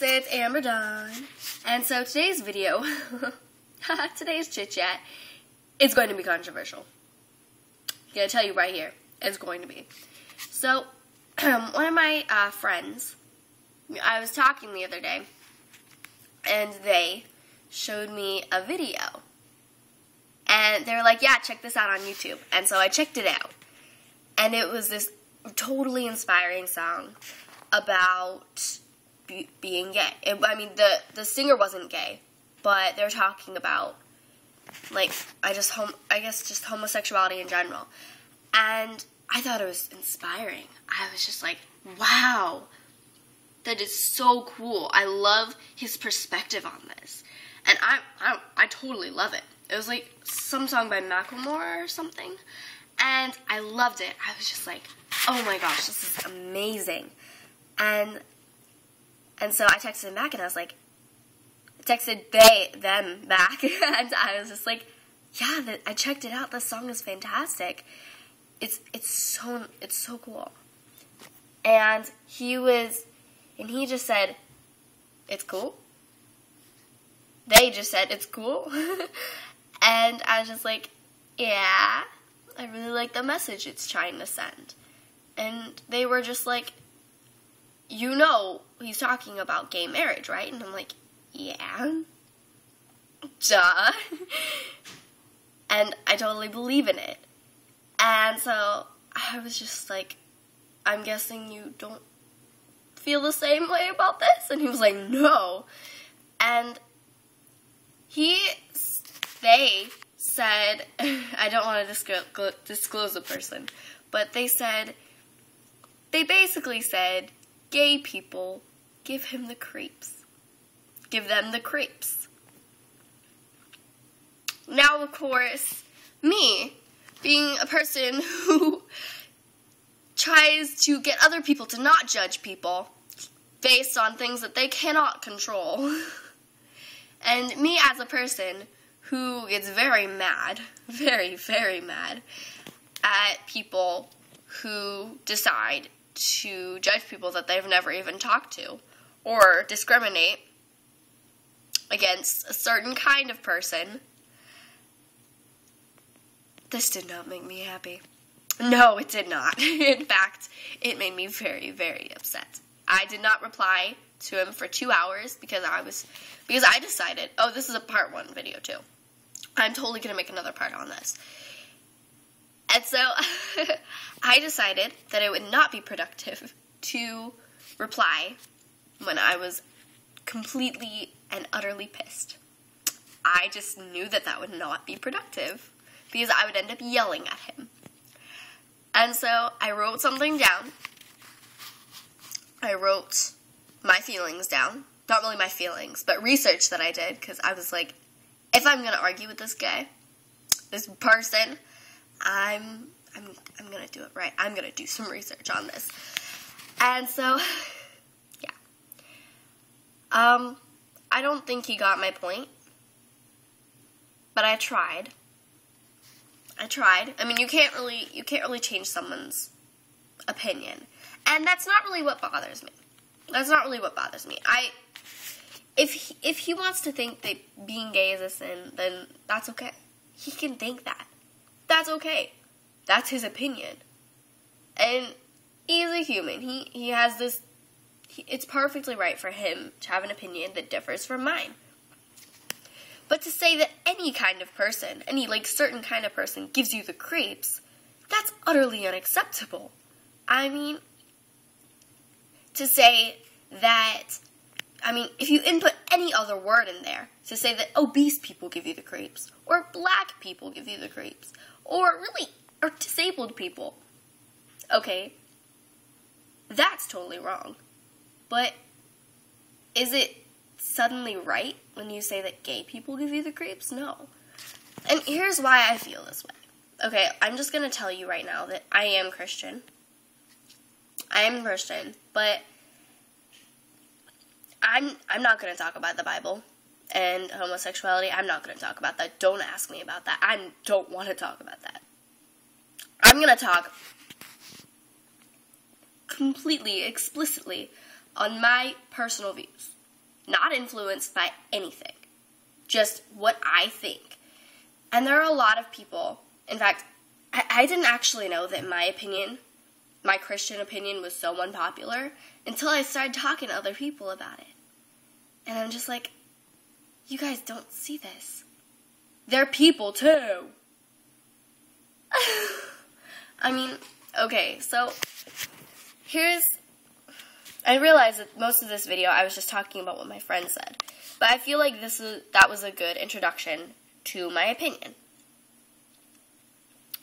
it's Amber Dawn, and so today's video, today's chit-chat, is going to be controversial. I'm going to tell you right here, it's going to be. So, one of my friends, I was talking the other day, and they showed me a video, and they were like, yeah, check this out on YouTube, and so I checked it out, and it was this totally inspiring song about being gay. I mean, the singer wasn't gay, but they're talking about, like, I guess just homosexuality in general. And I thought it was inspiring. I was just like, wow, that is so cool. I love his perspective on this. And I totally love it. It was like some song by Macklemore or something. And I loved it. I was just like, oh my gosh, this is amazing. And so I texted him back, and I was like, them back, and I was just like, yeah, I checked it out. This song is fantastic. It's so cool. And he just said, it's cool. They just said, it's cool. And I was just like, yeah, I really like the message it's trying to send. And they were just like, you know, he's talking about gay marriage, right? And I'm like, yeah, duh. And I totally believe in it. And so I was just like, I'm guessing you don't feel the same way about this? And he was like, no. And they said, I don't want to disclose the person, but they basically said, gay people, give him the creeps. Give them the creeps. Now, of course, me, being a person who tries to get other people to not judge people based on things that they cannot control, and me as a person who gets very mad, very, very mad at people who decide to judge people that they've never even talked to, or discriminate against a certain kind of person. This did not make me happy. No, it did not. In fact, it made me very, very upset. I did not reply to him for 2 hours because I decided, oh, this is a part 1 video too. I'm totally going to make another part on this. And so I decided that it would not be productive to reply when I was completely and utterly pissed. I just knew that would not be productive because I would end up yelling at him. And so I wrote something down. I wrote my feelings down. Not really my feelings, but research that I did, because I was like, if I'm going to argue with this guy, this person, I'm going to do it right. I'm going to do some research on this. And so, yeah. I don't think he got my point, but I tried. I mean, you can't really change someone's opinion. And that's not really what bothers me. If he wants to think that being gay is a sin, then that's okay. He can think that. That's okay. That's his opinion. And he's a human. He has this, it's perfectly right for him to have an opinion that differs from mine. But to say that any kind of person, any certain kind of person gives you the creeps, that's utterly unacceptable. I mean, to say that, if you input any other word in there, to say that obese people give you the creeps, or black people give you the creeps, or disabled people, okay, that's totally wrong. But is it suddenly right when you say that gay people give you the creeps? No. And here's why I feel this way. Okay, I'm just going to tell you right now that I am Christian. But I'm not going to talk about the Bible and homosexuality. I'm not going to talk about that. Don't ask me about that. I don't want to talk about that. I'm going to talk completely, explicitly on my personal views. not influenced by anything, just what I think. And there are a lot of people, in fact, I didn't actually know that my opinion, my Christian opinion, was so unpopular until I started talking to other people about it. And I'm just like, you guys don't see this. They're people too. I mean, okay, so I realized that most of this video I was just talking about what my friend said. But I feel like that was a good introduction to my opinion.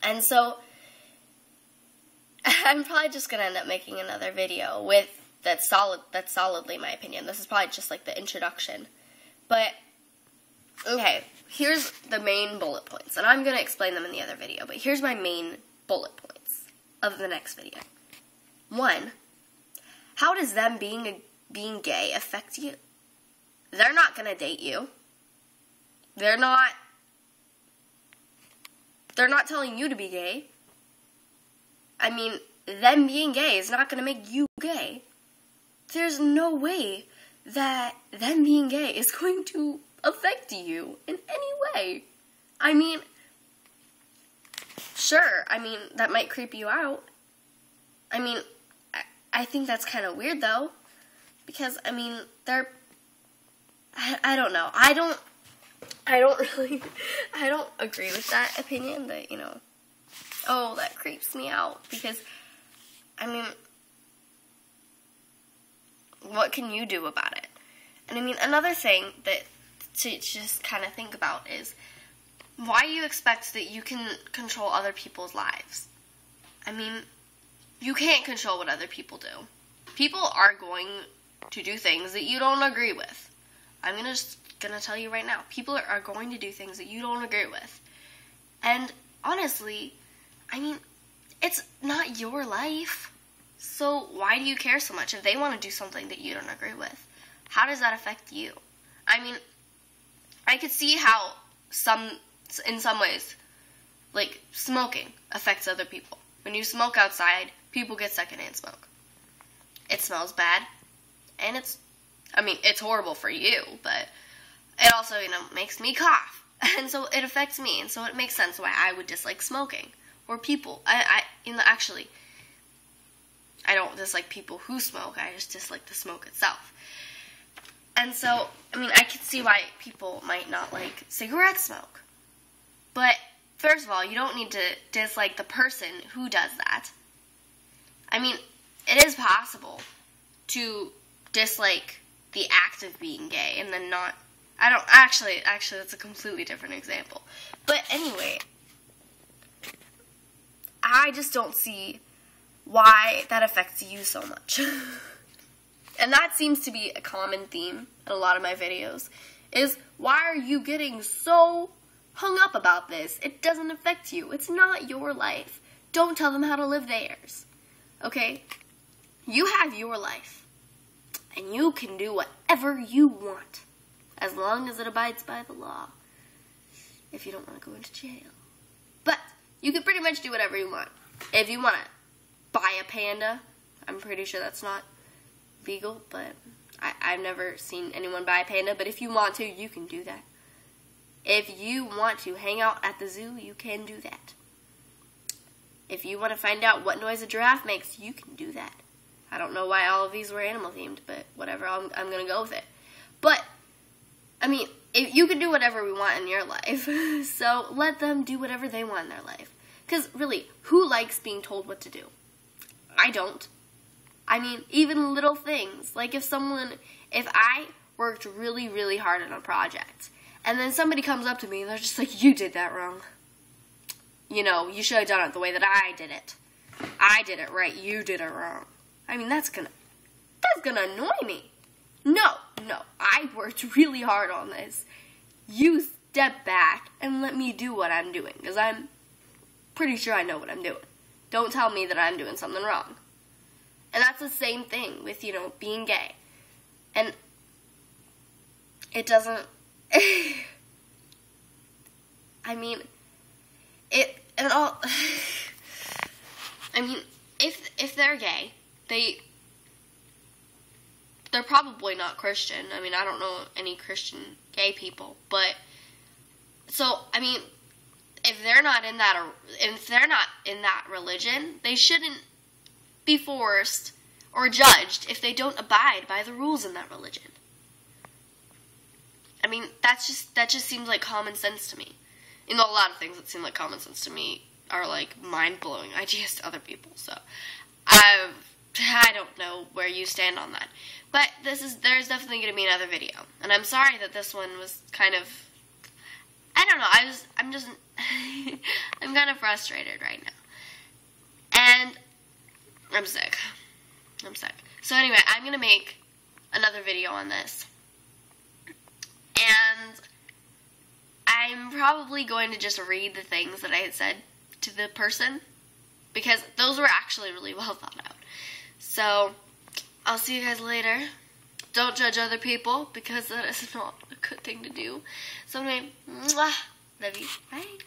And so I'm probably just going to end up making another video with that's solidly my opinion. This is probably just like the introduction. But okay, here's the main bullet points, and I'm going to explain them in the other video, but here's my main bullet points of the next video. 1, how does them being gay affect you? They're not going to date you. They're not telling you to be gay. I mean, them being gay is not going to make you gay. There's no way that them being gay is going to affect you in any way. I mean, sure, that might creep you out. I think that's kind of weird, though, because, I don't know. I don't agree with that opinion that, oh, that creeps me out, because, what can you do about it? And another thing that to just kind of think about is, why you expect that you can control other people's lives? You can't control what other people do. People are going to do things that you don't agree with. I'm just going to tell you right now. People are going to do things that you don't agree with. And honestly, it's not your life. So why do you care so much if they want to do something that you don't agree with? How does that affect you? I could see how in some ways, like smoking affects other people. When you smoke outside, people get secondhand smoke. It smells bad, and it's horrible for you, but it also, makes me cough. And so it affects me, and so it makes sense why I would dislike smoking. Or people, actually, I don't dislike people who smoke, I just dislike the smoke itself. And so, I could see why people might not like cigarette smoke. But, first of all, you don't need to dislike the person who does that. It is possible to dislike the act of being gay and then not... Actually, that's a completely different example. But anyway, I just don't see why that affects you so much. And that seems to be a common theme in a lot of my videos, is why are you getting so hung up about this? It doesn't affect you. It's not your life. Don't tell them how to live theirs. Okay? You have your life, and you can do whatever you want, as long as it abides by the law, if you don't want to go into jail. But you can pretty much do whatever you want. If you want to buy a panda, I'm pretty sure that's not legal, but I've never seen anyone buy a panda, but if you want to, you can do that. If you want to hang out at the zoo, you can do that. If you want to find out what noise a giraffe makes, you can do that. I don't know why all of these were animal themed, but whatever, I'm going to go with it. But, if you can do whatever we want in your life, so let them do whatever they want in their life. Because, really, who likes being told what to do? I don't. Even little things. Like if I worked really, really hard on a project, and then somebody comes up to me and they're just like, you did that wrong. You should have done it the way that I did it. I did it right, you did it wrong. That's gonna annoy me. No, I worked really hard on this. You step back and let me do what I'm doing, because I'm pretty sure I know what I'm doing. Don't tell me that I'm doing something wrong. And that's the same thing with, being gay. And it doesn't... if they're gay, they're probably not Christian. I mean, I don't know any Christian gay people, but so I mean, if they're not in that religion, they shouldn't be forced or judged if they don't abide by the rules in that religion. I mean, that just seems like common sense to me. You know, a lot of things that seem like common sense to me are like mind-blowing ideas to other people. So, I don't know where you stand on that. But there's definitely going to be another video. And I'm sorry that this one was kind of, I don't know, I'm just, I'm kind of frustrated right now. And I'm sick. So anyway, I'm going to make another video on this. And I'm probably going to just read the things that I had said to the person, because those were actually really well thought out. So, I'll see you guys later. Don't judge other people, because that is not a good thing to do. So anyway, mwah, love you. Bye.